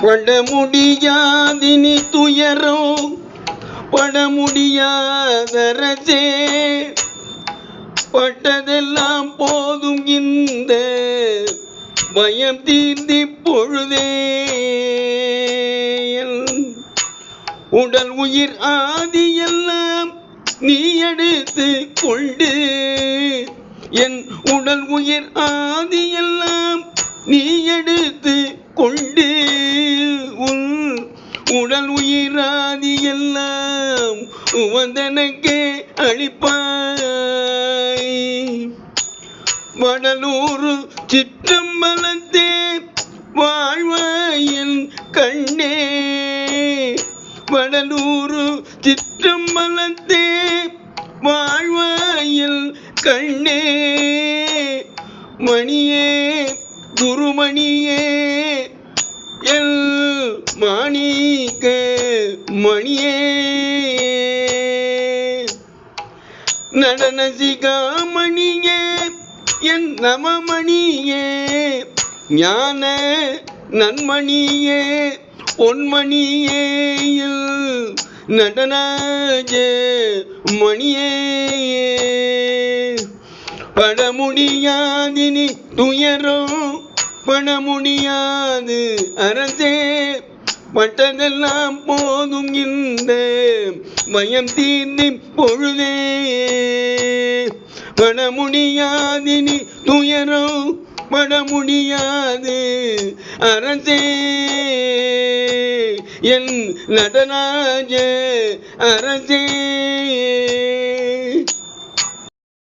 பட முடியாதினி துயரோ பட முடியாதரசே பட்டதெல்லாம் போதும் இந்த பயம் தீர்ந்தி பொழுதே உடல் உயிர் ஆதியெல்லாம் நீ எடுத்து கொண்டு என் உடல் உயிர் ஆதியெல்லாம் நீ எடுத்து கொண்டு உன் உடல் உயிராதி எல்லாம் உவந்தனக்கே அளிப்பாய். வடலூர் சிற்றம்பலத்தே வாழ்வாயன் கண்ணே வடலூர் சிற்றம்பலத்தே வாழ்வாயல் கண்ணே மணியே குருமணியே எல் மாணிக்க மணியே நடன சிகாமணியே என் நவமணியே ஞான நன்மணியே பொன்மணியே நடனஜ மணியே பட முடியாதினி துயரோ பட முடியாது அரசே பட்டதெல்லாம் போதும் இந்த பயம் தீர்ந்தி பொழுதே பட முடியாதினி துயரோ பட முடியாது அரசே என் நடராஜ அரசே.